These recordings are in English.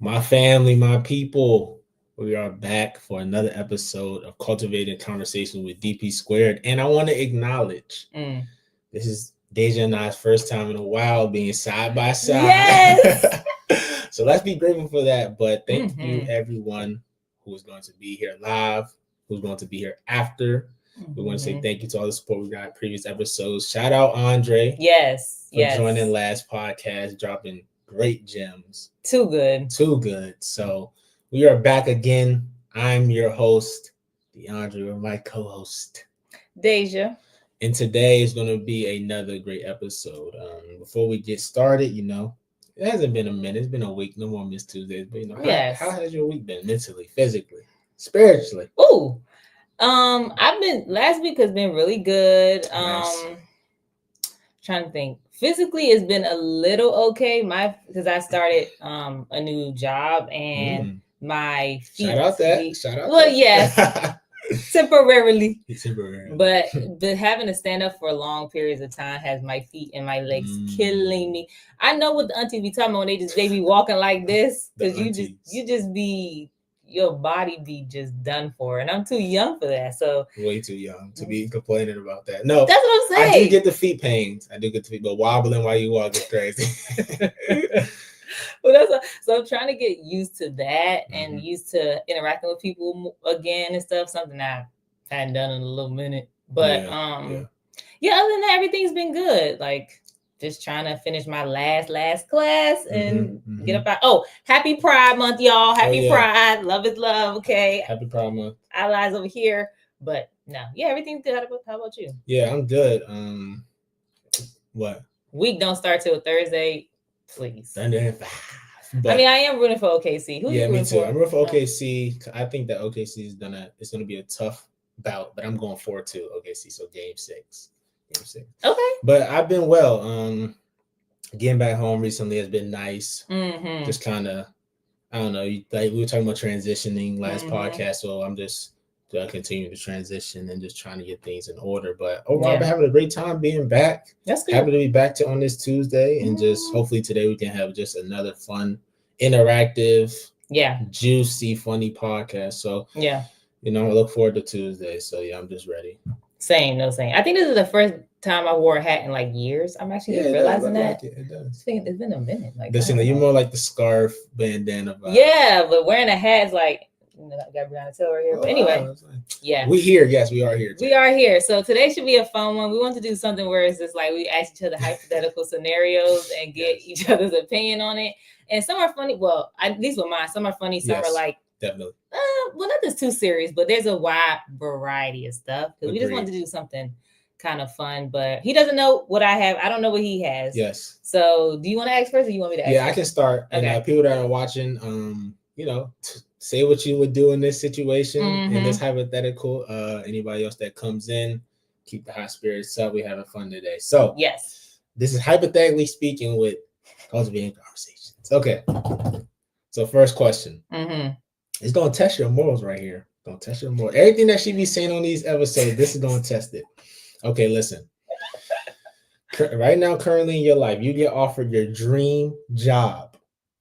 My family, my people, we are back for another episode of Cultivating Conversations with DP². And I want to acknowledge this is Deja and I's first time in a while being side by side. Yes. So let's be grateful for that. But thank you, everyone who is going to be here live, who's going to be here after. We want to say thank you to all the support we got in previous episodes. Shout out Andre. Yes. For joining last podcast, dropping great gems. Too good. So we are back again. I'm your host, DeAndre, or my co-host, Deja. And today is going to be another great episode. Before we get started, it hasn't been a minute. It's been a week. No more Miss Tuesdays. But how has your week been mentally, physically, spiritually? Ooh. Last week has been really good. Nice. Trying to think. Physically, it's been a little okay. Because I started a new job and my feet. Shout out that. Well, yes. Temporarily. But having to stand up for long periods of time has my feet and my legs killing me. I know what the aunties be talking about when they be walking like this, because you just be, your body be just done for, and I'm too young for that. So way too young to be complaining about that. No, that's what I'm saying. I do get the feet pains. But wobbling while you walk is crazy. Well, so I'm trying to get used to that and used to interacting with people again and stuff. Something I hadn't done in a little minute. But other than that, everything's been good. Like just trying to finish my last class and get up out. Oh, happy Pride Month, y'all. Happy Pride. Love is love. Okay. Happy Pride Month. Allies over here. But no, everything's good. How about you? Yeah, I'm good. What? Week don't start till Thursday. Please. But, I am rooting for OKC. Who you rooting me too. for? I'm rooting for OKC. I think that OKC is it's gonna be a tough bout, but I'm going forward to OKC. So game 6. Okay. But I've been well. Getting back home recently has been nice. Just kind of, I don't know. Like we were talking about transitioning last podcast, so I'm just continuing to transition and just trying to get things in order. But overall, I've been having a great time being back. That's good. Happy to be back on this Tuesday, and just hopefully today we can have just another fun, interactive, juicy, funny podcast. So I look forward to Tuesday. So I'm just ready. Same. I think this is the first time I wore a hat in like years. I'm actually realizing that. It does. It's been a minute. Like you're more like the scarf bandana vibe. Yeah, but wearing a hat is like, I got Brianna Taylor here. But anyway, we here. Yes, we are here. Today. We are here. So today should be a fun one. We want to do something where it's just like we ask each other hypothetical scenarios and get each other's opinion on it. And some are funny. Well, at least with mine, some are funny. Some are like definitely. Well, nothing's too serious, but there's a wide variety of stuff because we just wanted to do something kind of fun. But he doesn't know what I have. I don't know what he has. Yes. So, do you want to ask first, or you want me to ask? Yeah, first? I can start. Okay. And people that are watching, say what you would do in this situation, in this hypothetical. Anybody else that comes in, keep the high spirits up. We're having fun today. So, this is hypothetically speaking with Cultivating Conversations. Okay. So, first question. It's going to test your morals right here. Going to test your morals. Everything that she be saying on these episodes, this is going to test it. Okay, listen. Right now, currently in your life, you get offered your dream job.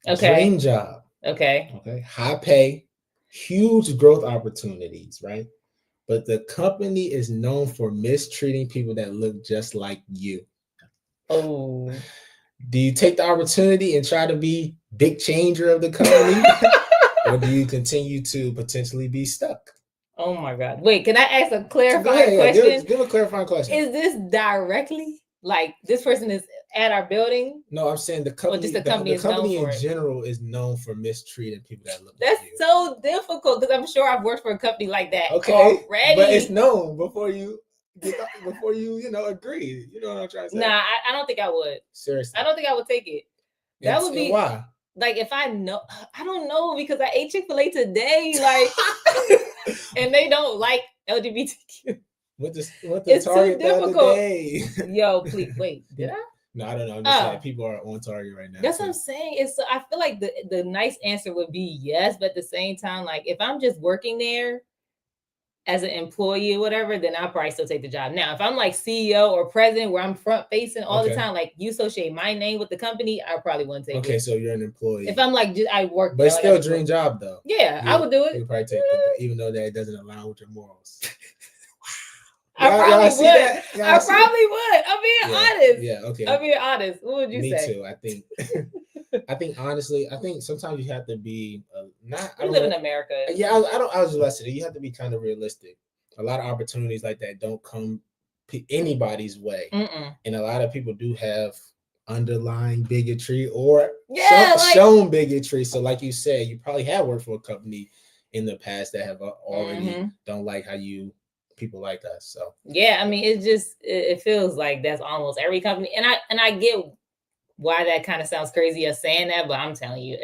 Okay. Dream job. Okay. High pay, huge growth opportunities, right? But the company is known for mistreating people that look just like you. Oh. Do you take the opportunity and try to be big changer of the company? Or do you continue to potentially be stuck? Oh my God. Wait, can I ask a clarifying question? Give a clarifying question. Is this directly like this person is at our building? No, I'm saying the company, just the company in general is known for mistreating people that look That's like you. So difficult because I'm sure I've worked for a company like that already. But it's known before you agree. You know what I'm trying to say? Nah, I don't think I would. Seriously. I don't think I would take it. That would be why? Like if I know, I don't know because I ate Chick-fil-A today, like, and they don't like LGBTQ. It's Target too difficult. The other day. Yo, please wait. Did I? No, I don't know. I'm just saying people are on Target right now. That's what I'm saying. I feel like the nice answer would be yes, but at the same time, like if I'm just working there, as an employee or whatever, then I'll probably still take the job. Now, if I'm like CEO or president where I'm front facing all the time, like you associate my name with the company, I probably wouldn't take it. Okay, so you're an employee. If I'm like, I work, but it's still a dream job though. Yeah, I would do it. You'd probably take it, even though that doesn't align with your morals. I probably would. I probably would. I'm being honest. Yeah, okay. I'm being honest. What would you say? Me too. I think. Honestly, I think sometimes you have to be not. We live in America. Yeah, I was just saying you have to be kind of realistic. A lot of opportunities like that don't come anybody's way, and a lot of people do have underlying bigotry or shown bigotry. So, like you said, you probably have worked for a company in the past that have already don't like how you. People like us. So yeah, I mean, it feels like that's almost every company, and I get why that kind of sounds crazy us saying that, but I'm telling you,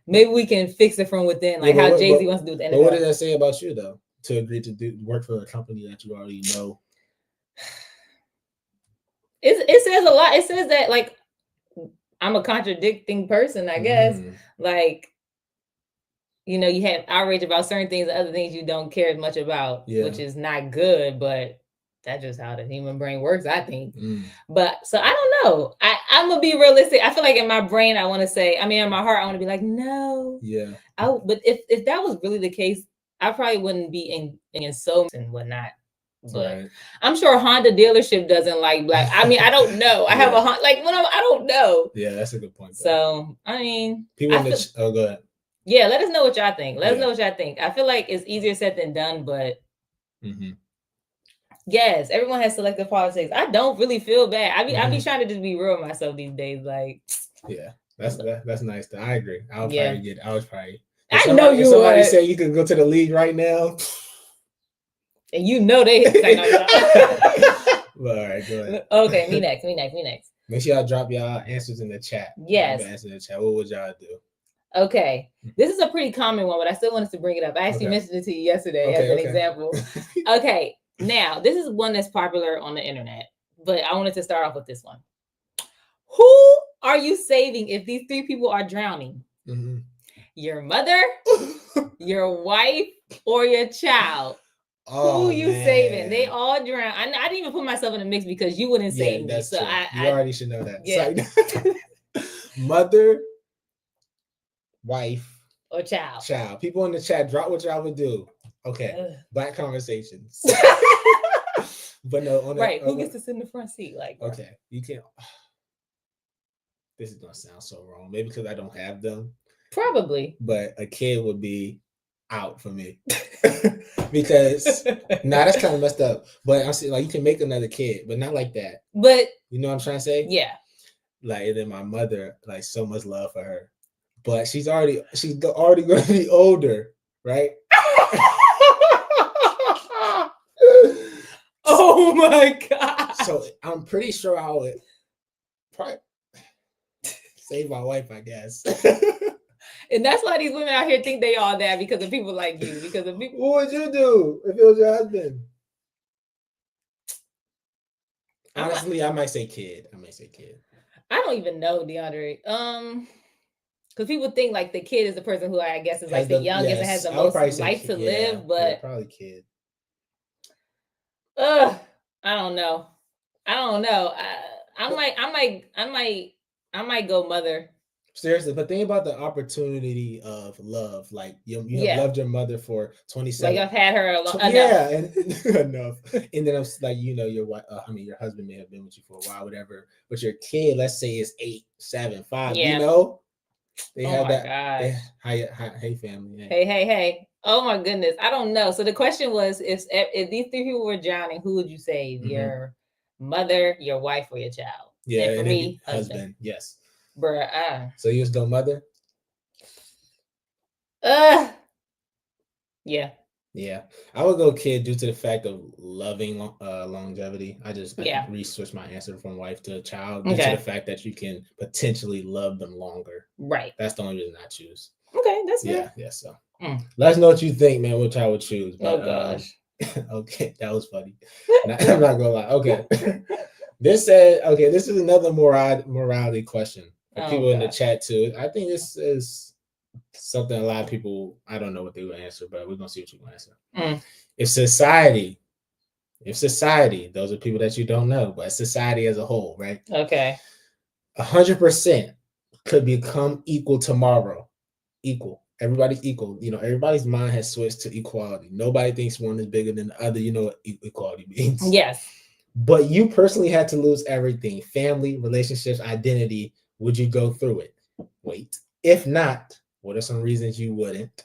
maybe we can fix it from within, like how Jay-Z wants to do with the NFL. But what does that say about you though? To agree to work for a company that you already know? It says a lot. It says that like I'm a contradicting person, I guess. Like, you know, you have outrage about certain things and other things you don't care as much about, which is not good, but that's just how the human brain works, I think. But so I don't know. I'm going to be realistic. I feel like in my brain, I want to say, I mean, in my heart, I want to be like, no. Yeah. But if that was really the case, I probably wouldn't be in so and whatnot. But I'm sure Honda dealership doesn't like black. I mean, I don't know. I have a Honda, like, I don't know. Yeah, that's a good point. Though. So, I mean. People oh, go ahead. Yeah, let us know what y'all think. Let us know what y'all think. I feel like it's easier said than done, but yes, everyone has selective politics. I don't really feel bad. I be trying to just be real with myself these days. Like, yeah, that's nice. Though. I agree. I was probably. I know you. Somebody say you could go to the league right now, and you know they. Well, all right, go ahead. Okay, me next. Make sure y'all drop y'all answers in the chat. Yes. Answer in the chat. What would y'all do? Okay, this is a pretty common one, but I still wanted to bring it up. I actually mentioned it to you yesterday as an example. Okay, now this is one that's popular on the internet, but I wanted to start off with this one. Who are you saving if these three people are drowning? Your mother, your wife, or your child? Oh, who you saving? They all drown. I didn't even put myself in the mix because you wouldn't save me. So you already should know that. Yeah. Mother, wife, or child. People in the chat, drop what y'all would do. Okay. Black conversations. But no, who gets to sit in the front seat? Like, okay, you can't. This is gonna sound so wrong. Maybe because I don't have them. Probably. But a kid would be out for me. Because that's kind of messed up. But I'm saying, like, you can make another kid, but not like that. But you know what I'm trying to say? Yeah. Like, and then my mother, like, so much love for her, but she's already going to be older, right? Oh my God! So I'm pretty sure I would probably save my wife, I guess. And that's why these women out here think they all that, because of people like you. Because of people. What would you do if it was your husband? Honestly, I might say kid. I don't even know, DeAndre. Because people think like the kid is the person who I guess is like the youngest and has the most life to live. But probably kid. I don't know. I might go mother. Seriously, but think about the opportunity of love. Like you have loved your mother for 27. Like I've had her enough. Yeah, and enough. And then I'm like, your wife. Your husband may have been with you for a while, whatever. But your kid, let's say, is 8, 7, 5. Yeah. They have that. Hey, family. Hey. Oh my goodness, I don't know. So the question was, if these three people were drowning, who would you save? Your mother, your wife, or your child? Yeah, and for me, husband. Yes. Bruh. So you just go mother? Yeah. Yeah. I would go kid due to the fact of loving longevity. I re-switched my answer from wife to child due to the fact that you can potentially love them longer. Right. That's the only reason I choose. Okay, that's fair. Yeah, so. Let us know what you think, man, which I would choose. But, oh gosh. Okay, that was funny. I'm not gonna lie. Okay. This is another morality question for people in the chat too. I think this is something a lot of people, I don't know what they would answer, but we're gonna see what you want to answer. If society, those are people that you don't know, but society as a whole, right? Okay. 100% could become equal tomorrow. Equal. Everybody's equal. You know, everybody's mind has switched to equality. Nobody thinks one is bigger than the other. You know what equality means. Yes. But you personally had to lose everything: family, relationships, identity. Would you go through it? Wait. If not, what are some reasons you wouldn't?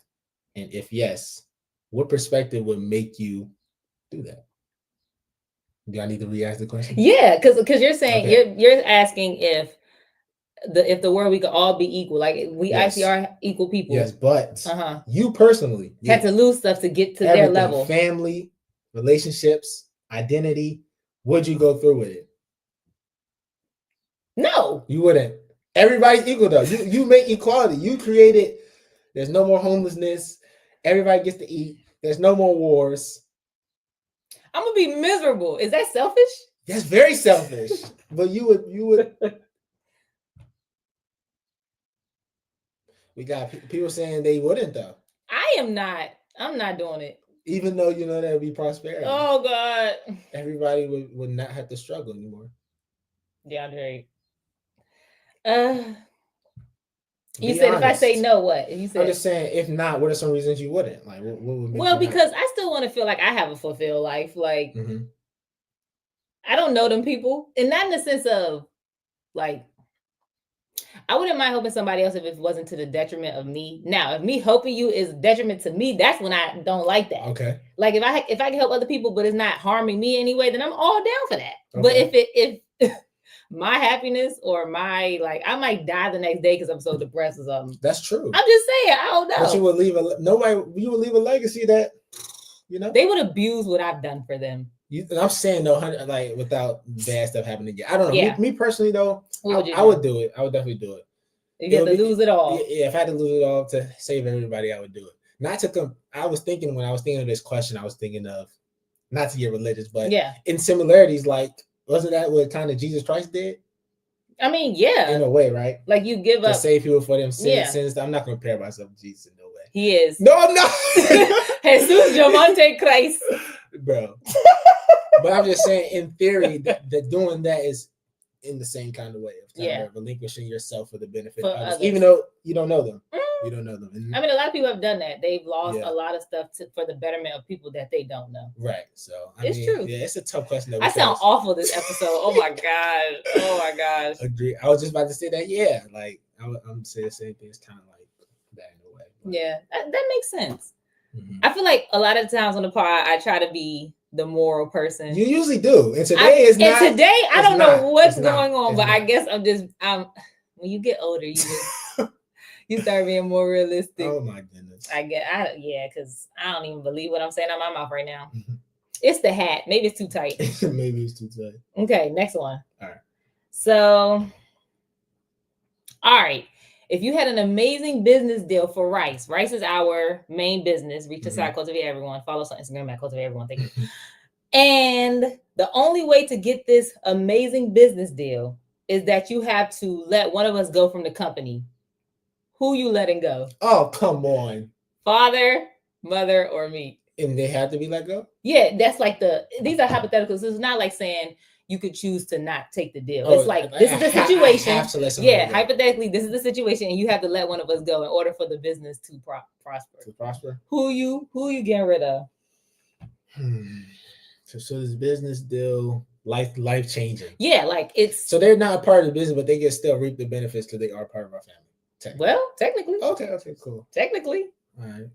And if yes, what perspective would make you do that? Do I need to re-ask the question? Yeah, because you're saying you're asking if the world we could all be equal, like we actually are equal people. Yes, but you personally had to lose stuff to get to everything, their level. Family, relationships, identity. Would you go through with it? No, you wouldn't. Everybody's equal though. You make equality. You created. There's no more homelessness. Everybody gets to eat. There's no more wars. I'm gonna be miserable. Is that selfish? That's very selfish. But you would. We got people saying they wouldn't though. I am not. I'm not doing it. Even though you know that would be prosperity. Oh God. Everybody would not have to struggle anymore. DeAndre. You said honest. If I say no, what? You said I'm just saying, if not, what are some reasons you wouldn't? Like, what would make well, because I still want to feel like I have a fulfilled life. Like, I don't know them people, and not in the sense of like, I wouldn't mind helping somebody else if it wasn't to the detriment of me. Now, if me helping you is detriment to me, that's when I don't like that. Okay. Like if I can help other people, but it's not harming me anyway, then I'm all down for that. Okay. But if my happiness or my I might die the next day because I'm so depressed or something. That's true. I'm just saying, I don't know. But you would leave you would leave a legacy that they would abuse what I've done for them. I'm saying no, like without bad stuff happening again. I don't know. Yeah. Me personally though, I would do it. I would definitely do it. If you had to lose it all. Yeah, if I had to lose it all to save everybody, I would do it. Not to come. I was thinking when I was thinking of this question, I was thinking of not to get religious, but in similarities, like wasn't that what kind of Jesus Christ did? I mean, yeah, in a way, right? Like you give up to save people for them sins. I'm not going to compare myself to Jesus in no way. He is. No, I'm not. Jesus Javante Christ, bro. But I'm just saying, in theory, that doing that is in the same kind of way of relinquishing yourself for the benefit of others, even though you don't know them. You don't know them. I mean, a lot of people have done that. They've lost a lot of stuff for the betterment of people that they don't know. Right. So it's true. Yeah, it's a tough question. I sound awful this episode. Oh my god. Oh my gosh. Agree. I was just about to say that. Yeah, like I'm saying the same thing. It's kind of like that in a way. But. Yeah, that makes sense. Mm-hmm. I feel like a lot of times on the pod, I try to be the moral person. You usually do, and today is not. And today, I don't know what's going on, but I guess I'm. When you get older, you just. You start being more realistic. Oh my goodness. Because I don't even believe what I'm saying out my mouth right now. It's the hat. Maybe it's too tight. Maybe it's too tight. Okay, next one. All right. So, all right. If you had an amazing business deal for rice is our main business. Reach us out, Cultivate Everyone. Follow us on Instagram at Cultivate Everyone. Thank you. And the only way to get this amazing business deal is that you have to let one of us go from the company. Who you letting go? Oh, come on. Father, mother, or me. And they have to be let go? Yeah, that's like these are hypotheticals. It's not like saying you could choose to not take the deal. It's like, this is the situation. I have to let go. Hypothetically, this is the situation, and you have to let one of us go in order for the business to prosper. To prosper? Who you getting rid of? So this business deal, life changing. Yeah, like it's... So they're not a part of the business, but they can still reap the benefits because they are part of our family. Technically. Okay, cool. Technically. All right.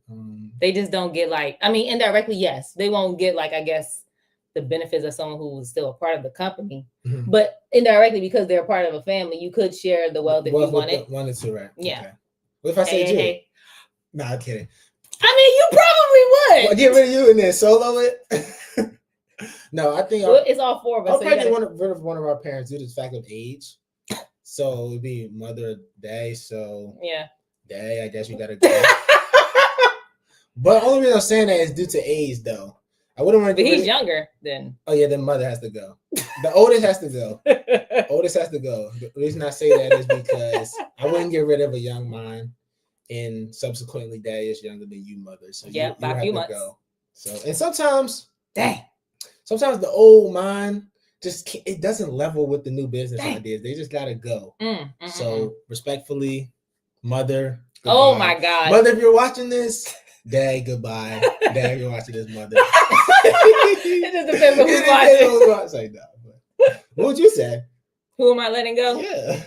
They just don't get indirectly, yes. They won't get I guess the benefits of someone who is still a part of the company. Mm-hmm. But indirectly, because they're part of a family, you could share the wealth if you wanted. Wanted to, right? Yeah. Okay. What if I say you? No, I'm kidding. I mean, you probably would. Well, get rid of you and then solo it. No, I think it's all four of us. I'll probably rid of one of our parents due to the fact of age. So it'd be mother, dad. So dad, I guess you gotta go. But the only reason I'm saying that is due to age, though. I wouldn't want to. But he's younger than. Oh yeah, then mother has to go. The oldest has to go. Oldest has to go. The reason I say that is because I wouldn't get rid of a young mind, and subsequently dad is younger than you, mother. So yeah, you by a few months. Go. So, and sometimes sometimes the old mind just it doesn't level with the new business ideas. They just gotta go. So respectfully, mother. Goodbye. Oh my God, mother, if you're watching this, dad, goodbye. Dad, if you're watching this, mother. It just depends on who's watching. It's like, no, but what would you say? Who am I letting go? Yeah.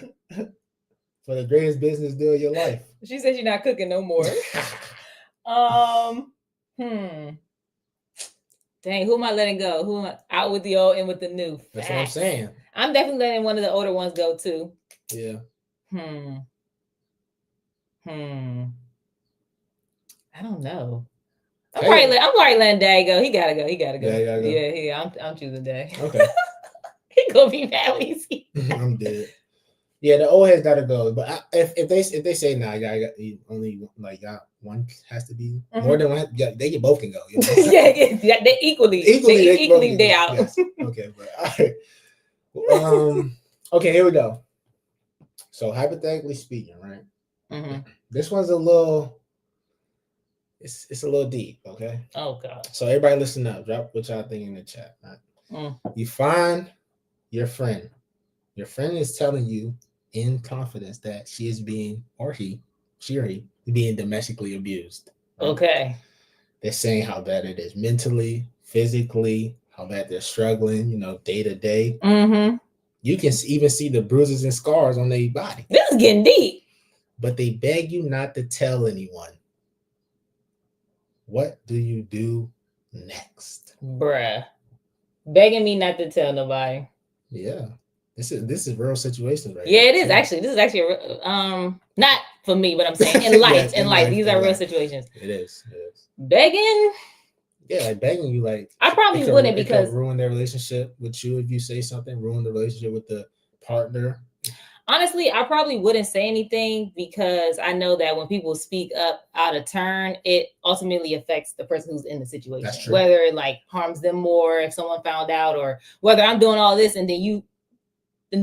For the greatest business deal of your life. She said she's not cooking no more. Dang, who am I letting go? Who am I out with the old and with the new? That's what I'm saying. I'm definitely letting one of the older ones go too. Yeah. I don't know. I'm probably letting Dad go. He gotta go. Yeah. I'm choosing Dad. Okay. He gonna be mad when he see. I'm dead. Yeah, the old heads gotta go. But if they say nah, you only like one has to be more than one. Yeah, they both can go. You know? yeah, they equally they out. Yes. Okay, but all right. Okay, here we go. So hypothetically speaking, right? This one's a little. It's a little deep. Okay. Oh God. So everybody, listen up. Drop what y'all think in the chat. Right? You find your friend. Your friend is telling you in confidence that she is being, or she or he, being domestically abused. Right? Okay. They're saying how bad it is mentally, physically, how bad they're struggling, day to day. You can even see the bruises and scars on their body. This is getting deep. But they beg you not to tell anyone. What do you do next? Bruh. Begging me not to tell nobody. Yeah. This is real situations right now. Yeah, it is actually. This is actually not for me, but I'm saying in life. In life, these are real situations. It is. Begging. Yeah, like begging you, like I probably wouldn't because ruin their relationship with you if you say something. Ruin the relationship with the partner. Honestly, I probably wouldn't say anything because I know that when people speak up out of turn, it ultimately affects the person who's in the situation. That's true. Whether it like harms them more if someone found out, or whether I'm doing all this and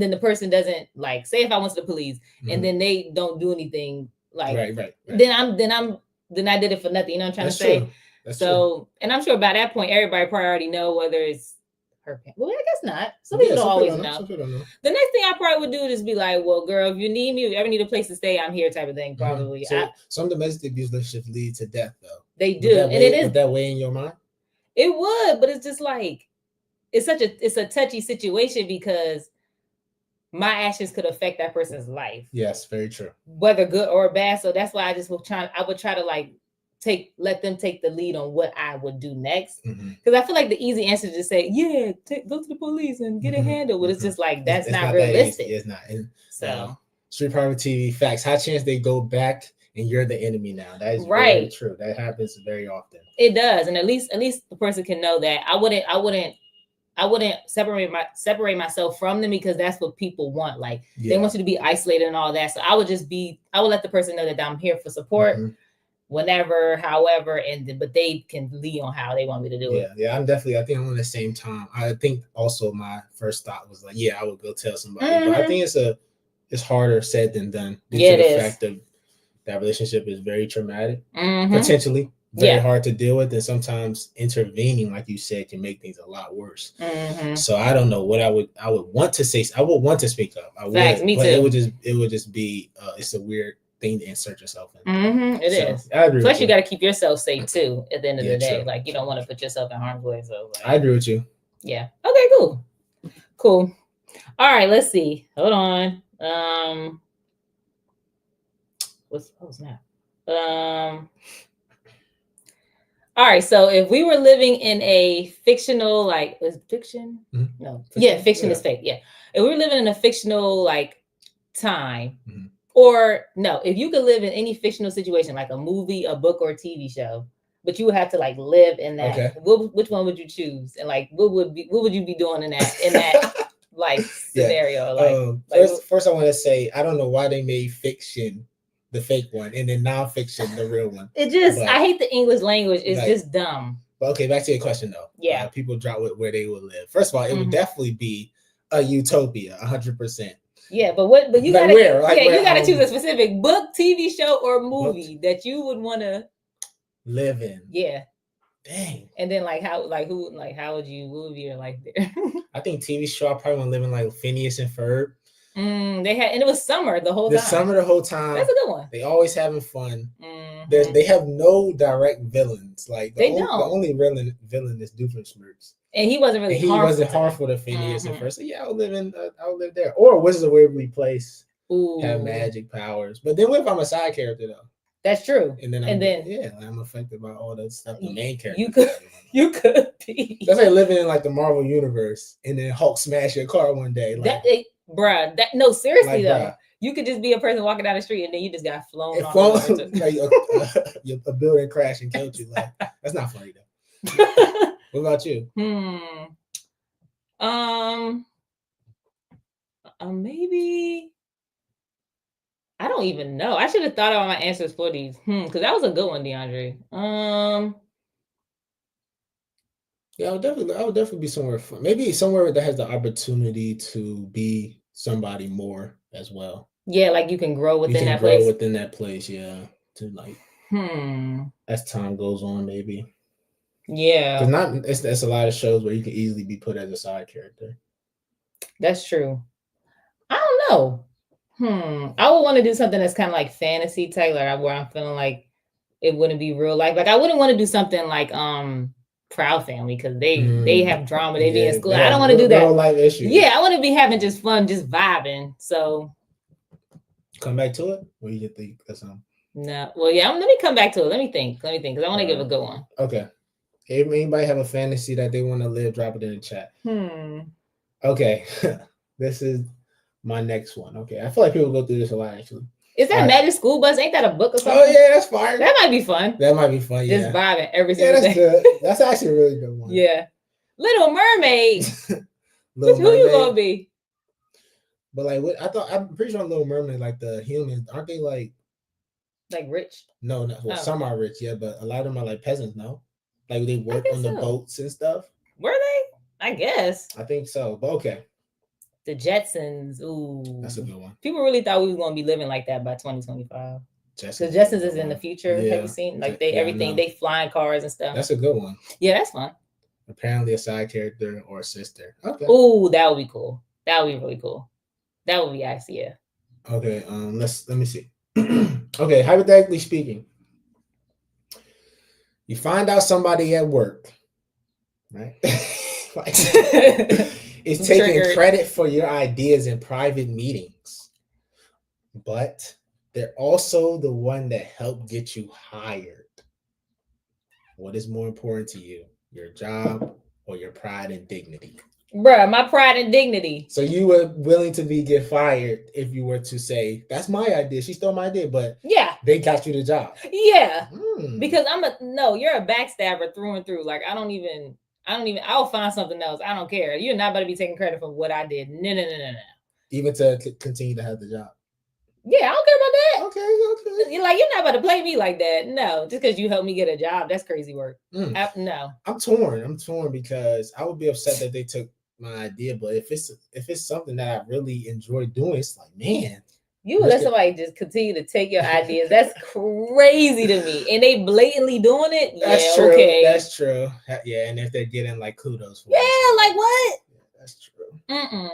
then the person doesn't, like, say if I went to the police and then they don't do anything, like right. then I did it for nothing. You know what I'm trying to say? That's so true. And I'm sure by that point everybody probably already know whether it's her. Well, I guess not. Some people don't always know. Some people don't know. The next thing I probably would do is be like, well, girl, if you need me, if you ever need a place to stay, I'm here, type of thing. Probably. So some domestic abuse relationships lead to death, though. They do, would that weigh in your mind? It would, but it's just like it's a touchy situation because my actions could affect that person's life. Yes, very true. Whether good or bad. So that's why I would try to like let them take the lead on what I would do next. Because I feel like the easy answer is to say, yeah, go to the police and get it handled. But it's just like it's not realistic. It's not. So Street Private TV facts. High chance they go back and you're the enemy now. That is very true. That happens very often. It does, and at least the person can know that I wouldn't separate myself from them because that's what people want. Like they want you to be isolated and all that. So I would let the person know that I'm here for support whenever, however, but they can lead on how they want me to do it. Yeah, I think I'm on the same time. I think also my first thought was like, I would go tell somebody. But I think it's harder said than done due to the fact of that relationship is very traumatic, potentially. Very hard to deal with, and sometimes intervening, like you said, can make things a lot worse. So I don't know what I would want to say. I would want to speak up. Facts, me too. It would just be it's a weird thing to insert yourself in. It is. I agree. Plus, you got to keep yourself safe too. At the end of the day, like you don't want to put yourself in harm's way. So I agree with you. Yeah. Okay. Cool. All right. Let's see. Hold on. What's that? All right, so if we were living in a fictional, like, is fiction? No. Fiction is fake. Yeah. If we were living in a fictional, like, time, or no, if you could live in any fictional situation, like a movie, a book, or a TV show, but you would have to, like, live in that, which one would you choose? And, like, what would you be doing in that like, scenario? First, I want to say, I don't know why they made fiction the fake one, and then nonfiction, the real one. I hate the English language. It's just dumb. But okay, back to your question though. Yeah. People drop where they would live. First of all, it would definitely be a utopia, 100%. Yeah, but you gotta you gotta choose a specific book, TV show, or movie that you would want to live in. Yeah. Dang. And then how would you move your life there? I think TV show I probably want to live in like Phineas and Ferb. They had, and it was summer the whole time. Summer the whole time. That's a good one. They always having fun. They have no direct villains. Like the only villain is Doofenshmirtz. And he wasn't really harmful. He wasn't harmful to Phineas at first. So yeah, I'll live there. Or Wizards of Waverly Place. Ooh. Have magic powers. But then what if I'm a side character though? That's true. And then I'm affected by all that stuff the main character. You could be. That's like living in like the Marvel universe and then Hulk smash your car one day. Like, seriously though. You could just be a person walking down the street and then you just got flown off. Like a building crash and killed you. Like, that's not funny though. What about you? Maybe. I don't even know. I should have thought about my answers for these. Because that was a good one, DeAndre. Yeah, I would definitely be somewhere fun. Maybe somewhere that has the opportunity to be somebody more as well. Yeah, like you can grow within that place. Within that place, yeah. To like as time goes on, maybe. Yeah. Because it's a lot of shows where you can easily be put as a side character. That's true. I don't know. I would want to do something that's kind of like fantasy type, like where I'm feeling like it wouldn't be real life. Like I wouldn't want to do something like Proud Family because they have drama. They be in school. I don't want to do that. Real life issues. Yeah, I want to be having just fun, just vibing. So come back to it, or you think that's No, well, yeah. Let me come back to it. Let me think, because I want to give a good one. Okay. If anybody have a fantasy that they want to live, drop it in the chat. Okay, this is my next one. Okay, I feel like people go through this a lot actually. Is that Magic School Bus? Ain't that a book or something? Oh yeah, that's fire. That might be fun. Yeah. Just vibing every single day. Good. That's actually a really good one. Yeah. Little Mermaid. Who you gonna be? But like, I'm pretty sure Little Mermaid, like the humans, aren't they like rich? No. Well, some are rich, yeah, but a lot of them are like peasants, no? Like they work on the boats and stuff. Were they? I guess. I think so, but okay. The Jetsons. Ooh. That's a good one. People really thought we were going to be living like that by 2025. The Jetsons is in the future. Yeah. Have you seen? Like they flying cars and stuff. That's a good one. Yeah, that's fun. Apparently a side character or a sister. Okay. Ooh, that would be cool. That would be really cool. That would be actually, yeah. Okay, let me see. Okay, hypothetically speaking. You find out somebody at work, right? Is taking credit for your ideas in private meetings, but they're also the one that helped get you hired. What is more important to you, your job or your pride and dignity? Bruh, my pride and dignity. So you were willing to get fired if you were to say, that's my idea. She stole my idea, but yeah, they got you the job. Yeah. Because you're a backstabber through and through. Like I'll find something else. I don't care. You're not about to be taking credit for what I did. No. Even to continue to have the job. Yeah, I don't care about that. Okay. You're not about to play me like that. No, just because you helped me get a job, that's crazy work. No. I'm torn because I would be upset that they took my idea, but if it's something that I really enjoy doing, it's like, man. You let somebody just continue to take your ideas. That's crazy to me. And they blatantly doing it. That's true. Okay. That's true. Yeah, and if they're getting like kudos for it. Like what? Yeah, that's true.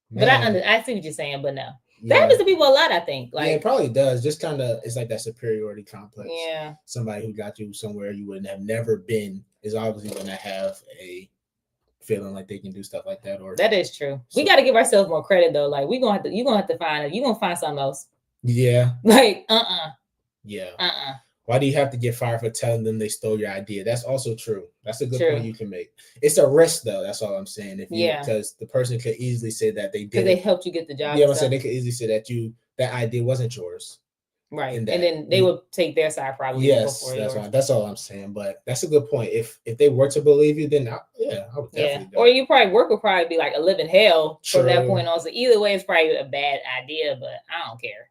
But I see what you're saying, but no. That happens to people a lot, I think. Like, yeah, it probably does. Just kind of, it's like that superiority complex. Yeah. Somebody who got you somewhere you wouldn't have never been is obviously going to have a feeling like they can do stuff like that. Or that is true. So, we got to give ourselves more credit though. Like you're gonna have to find something else. Yeah. Like Yeah. Why do you have to get fired for telling them they stole your idea? That's also true. That's a good point you can make. It's a risk though. That's all I'm saying. Because the person could easily say that they did. Because they helped you get the job. Yeah, I'm saying they could easily say that idea wasn't yours. Right. And then they will take their side probably. Yes, that's right. That's all I'm saying. But that's a good point. If they were to believe you, then I would definitely go. Or you probably work would probably be like a living hell from that point on. So either way, it's probably a bad idea, but I don't care.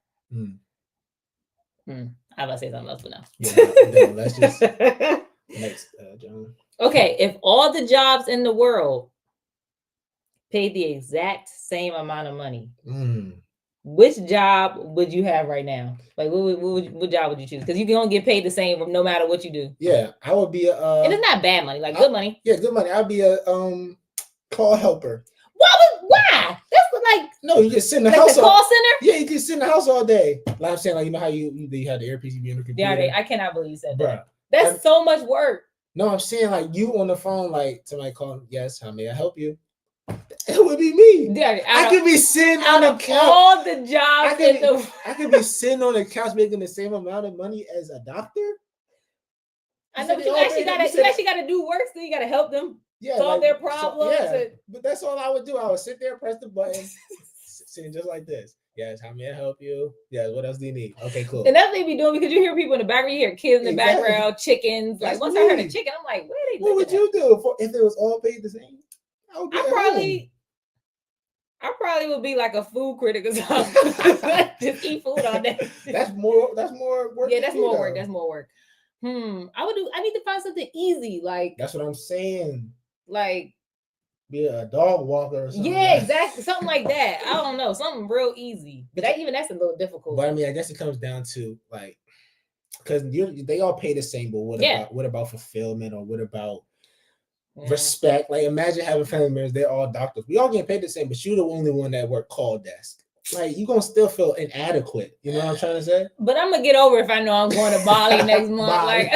I was about to say something else, but no. Yeah, let's just next, John. Okay, if all the jobs in the world paid the exact same amount of money, which job would you have right now? Like, what job would you choose? Because you can only get paid the same no matter what you do. Yeah, I would be a. And it's not bad money, like good money. Yeah, good money. I'd be a call helper. Why? That's like no, you just sit in the like house. The call center? Yeah, you just sit in the house all day. Like I'm saying, like you know how you had the earpiece, you be on the computer. Yeah, I cannot believe you said that. That's so much work. No, I'm saying like you on the phone, like somebody calling. Yes, how may I help you? It would be me. Yeah, I could be sitting on the couch. All the jobs I could be sitting on the couch making the same amount of money as a doctor. I know, but you actually got to do work. So you got to help them solve their problems. But that's all I would do. I would sit there, press the button, sitting just like this. Yes, how may I help you? Yes, what else do you need? Okay, cool. And that's what they be doing because you hear people in the background, you hear kids in the background, chickens. Like once I heard a chicken, I'm like, where are they? What would you do if it was all paid the same? I probably would be like a food critic or something. Just eat food all day. That's more work. Yeah, that's more work. That's more work. I need to find something easy. Like that's what I'm saying. Like be a dog walker or something. Yeah, exactly. Something like that. I don't know. Something real easy. But that's a little difficult. But I mean, I guess it comes down to like because they all pay the same, but what about fulfillment or what about respect? Like imagine having family members, they're all doctors. We all get paid the same, but you're the only one that work call desk. Like you're gonna still feel inadequate. You know what I'm trying to say? But I'm gonna get over if I know I'm going to Bali next month. Like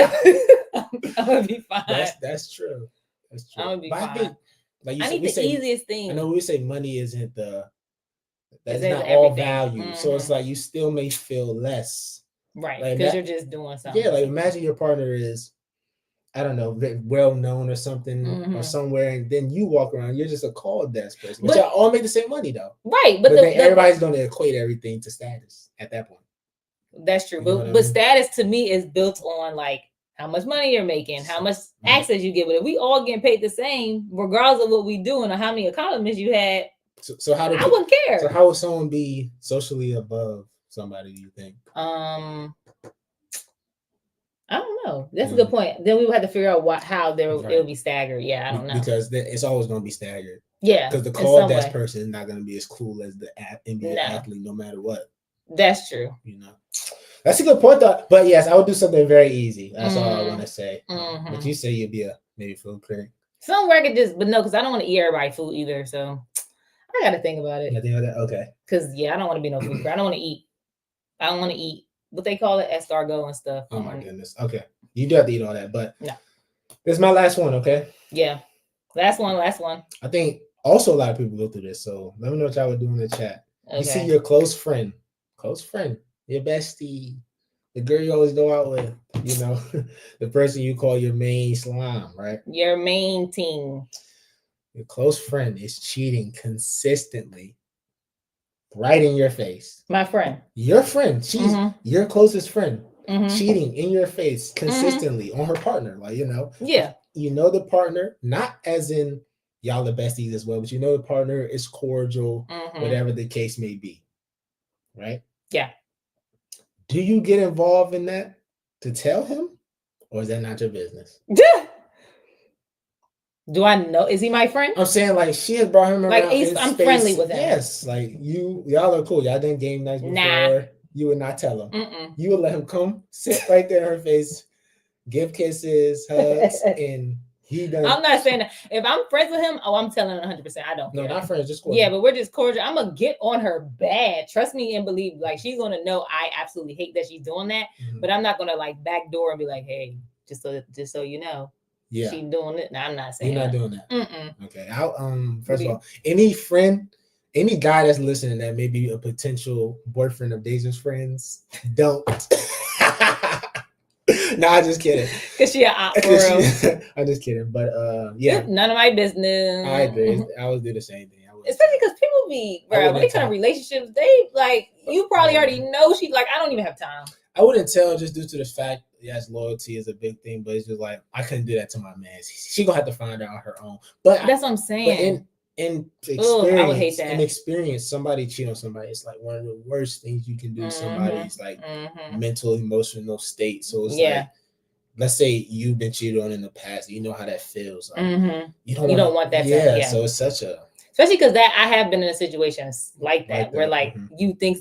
I'm gonna be fine. That's true. That's true. I'm gonna be fine. I think, like I need the easiest thing. I know we say money isn't that's not all value. So it's like you still may feel less. Right. Because you're just doing something. Yeah, like imagine your partner is, I don't know, well known or something or somewhere, and then you walk around, you're just a call desk person. But y'all all make the same money though. Right. But then everybody's gonna equate everything to status at that point. That's true. But status to me is built on like how much money you're making, how much access you get with it. We all getting paid the same, regardless of what we doing or how many accomplishments you had. So how I wouldn't care. So how would someone be socially above somebody, do you think? I don't know. That's a good point. Then we would have to figure out how it'll be staggered. Yeah, I don't know. Because it's always going to be staggered. Yeah. Because the call desk person is not going to be as cool as the NBA athlete, no matter what. That's true. You know. That's a good point, though. But yes, I would do something very easy. That's all I want to say. But you say you'd be maybe food critic. Somewhere I could but no, because I don't want to eat everybody food either. So I got to think about it. Okay. Because I don't want to be no food critic. I don't want to eat. I don't want to eat what they call it, escargot and stuff. Oh my goodness. Okay. You do have to eat all that, but no. This is my last one, okay? Yeah. Last one. I think also a lot of people go through this, so let me know what y'all would do in the chat. Okay. You see your close friend, your bestie, the girl you always go out with, you know, the person you call your main slime, right? Your main team. Your close friend is cheating consistently. Right in your face. My friend. Your friend. She's your closest friend. Cheating in your face consistently on her partner. Like, you know. Yeah. You know the partner, not as in y'all the besties as well, but you know the partner is cordial, whatever the case may be. Right? Yeah. Do you get involved in that to tell him? Or is that not your business? Do I know? Is he my friend? I'm saying like she has brought him around. Like I'm friendly with him. Yes, like y'all are cool. Y'all done game nights before. Nah. You would not tell him. You would let him come sit right there in her face, give kisses, hugs, and he done. I'm not saying that. If I'm friends with him, I'm telling 100%. I don't. No, not friends, just cordial. Yeah, but we're just cordial. I'm gonna get on her bad. Trust me and believe. Like she's gonna know I absolutely hate that she's doing that. But I'm not gonna like backdoor and be like, hey, just so you know. Yeah, she doing it. No, I'm not saying you're not doing that. Mm-mm. Okay. First of all, any guy that's listening that may be a potential boyfriend of Deja's friends, don't. No, I'm just kidding. Cause she an op for real. I'm just kidding, but yeah, none of my business. I agree. I would do the same thing. Especially because people be, bro, when they kind of relationships, they like you probably already know. She's like, I don't even have time. I wouldn't tell just due to the fact, yes, loyalty is a big thing, but it's just like I couldn't do that to my man. She gonna have to find out on her own. But that's what I'm saying. But in experience, I would hate that. In experience, somebody cheat on somebody. It's like one of the worst things you can do to somebody's like mental, emotional state. So it's like, let's say you've been cheated on in the past. You know how that feels. Like, you don't want that. Yeah. So it's such a. especially because that I have been in a situation like that where like you think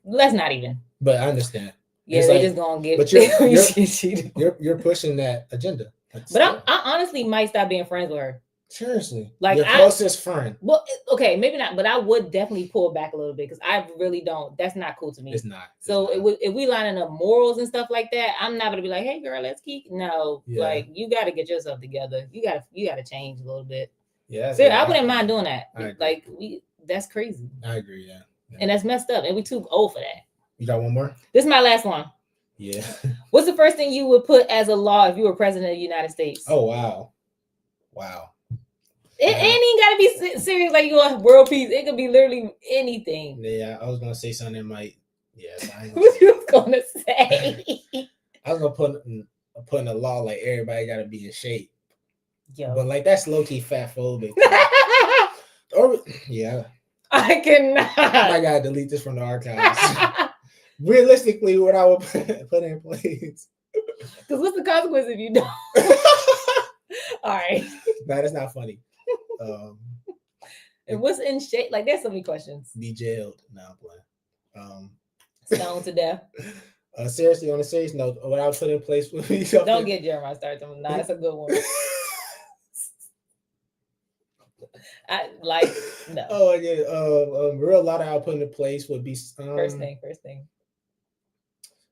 let's not even. But I understand. Yeah, they just gonna get. But you're pushing that agenda. But I honestly might stop being friends with her. Seriously, like your closest friend. Well, okay, maybe not, but I would definitely pull back a little bit because I really don't. That's not cool to me. It's not. If we lining up morals and stuff like that, I'm not gonna be like, "Hey, girl, let's keep." No, like you got to get yourself together. You got to change a little bit. Yeah, so I wouldn't mind doing that. Like that's crazy. I agree. Yeah, and that's messed up, and we too old for that. You got one more? This is my last one. Yeah. What's the first thing you would put as a law if you were president of the United States? Oh wow. It ain't even gotta be serious like you want world peace. It could be literally anything. Yeah, I was gonna say something like, what you was gonna say? I was gonna put in a law like everybody gotta be in shape. Yo. But like that's low key fat phobic. Yeah. I cannot. I gotta delete this from the archives. Realistically, what I would put in place. Because what's the consequence if you don't? All right. No, that's not funny. And what's in shape? Like, there's so many questions. Be jailed. No, I'm playing. Stoned to death. Seriously, on a serious note, what I would put in place would be something. Don't get Jeremiah started. Nah, that's a good one. No. Oh yeah. Real lot I would put in place would be first thing.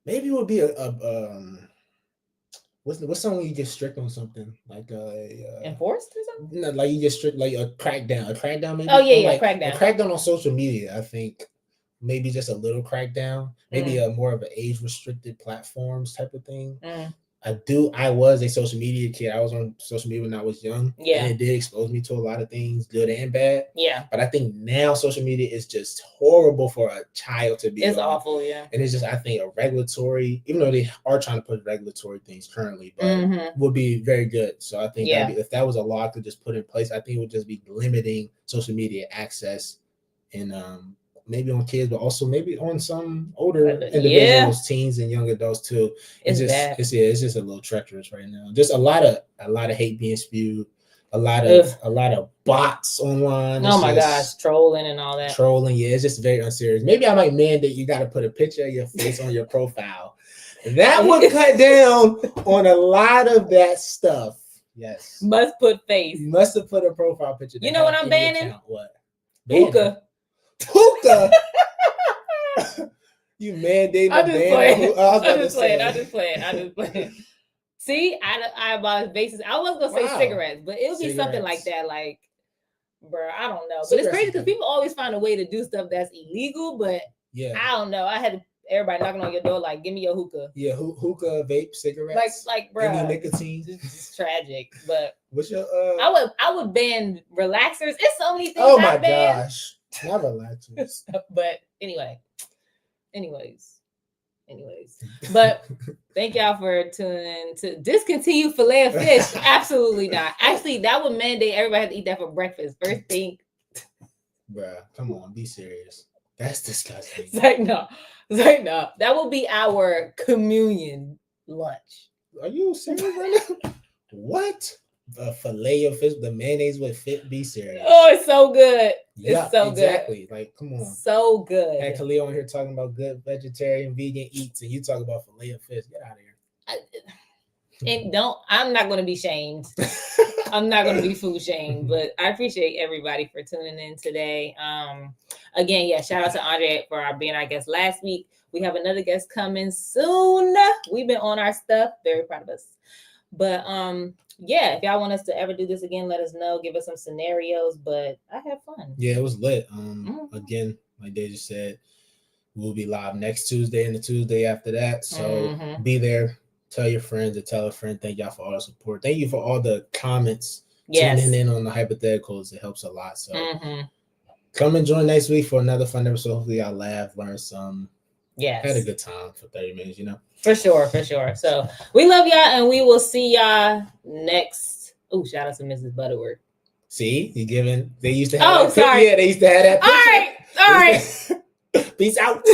Maybe it would be what's something you get strict on something like enforced or something? No, like you get strict like a crackdown maybe. Oh yeah, like, crackdown. A crackdown on social media. I think maybe just a little crackdown. Maybe a more of an age restricted platforms type of thing. I was a social media kid. I was on social media when I was young. Yeah. And it did expose me to a lot of things, good and bad. Yeah. But I think now social media is just horrible for a child to be on. It's awful, yeah. And it's just, I think, a regulatory, even though they are trying to put regulatory things currently, but would be very good. So I think if that was a law I could just put in place, I think it would just be limiting social media access and maybe on kids, but also maybe on some older individuals, teens and young adults too. It's just a little treacherous right now. Just a lot of hate being spewed, a lot of bots online. Oh my gosh, trolling and all that. Trolling, yeah, it's just very unserious. Maybe I might mandate you got to put a picture of your face on your profile. That would cut down on a lot of that stuff. Yes, must put face. You must have put a profile picture. You know what I'm banning? What? Hookah. Hookah. You mandated. I'm just playing. See, I about basis. I was gonna say cigarettes, but it would be something like that. Like, bro, I don't know. But it's crazy because people always find a way to do stuff that's illegal. But I don't know. I had everybody knocking on your door like, "Give me your hookah." Yeah, hookah, vape, cigarettes. Like, bro, any nicotine. It's tragic. But what's your? I would ban relaxers. It's so many things. Oh my gosh. Not relaxers. But anyways. But thank y'all for tuning in to discontinue filet of fish. Absolutely not. Actually, that would mandate everybody have to eat that for breakfast. First thing. Bruh, come on, be serious. That's disgusting. It's like no. That will be our communion lunch. Are you serious right now? What? A filet of fish, the mayonnaise would fit. Be serious. Oh, it's so good. It's so good. Exactly. Like, come on. So good. Had Khalil on here talking about good vegetarian, vegan eats, and you talk about filet of fish. Get out of here. I'm not going to be shamed. I'm not going to be food shamed, but I appreciate everybody for tuning in today. Again, shout out to Andre for being our guest last week. We have another guest coming soon. We've been on our stuff. Very proud of us. But if y'all want us to ever do this again, let us know. Give us some scenarios. But I had fun. Yeah, it was lit. Again, like they just said, we'll be live next Tuesday and the Tuesday after that. So be there. Tell your friends or tell a friend. Thank y'all for all the support. Thank you for all the comments. Tuning in on the hypotheticals. It helps a lot. So come and join next week for another fun episode. Hopefully y'all laugh, learn some. Yes. Had a good time for 30 minutes, For sure. So we love y'all and we will see y'all next. Oh, shout out to Mrs. Butterworth. See, they used to have sorry. Yeah, they used to have that picture. All right. Peace out.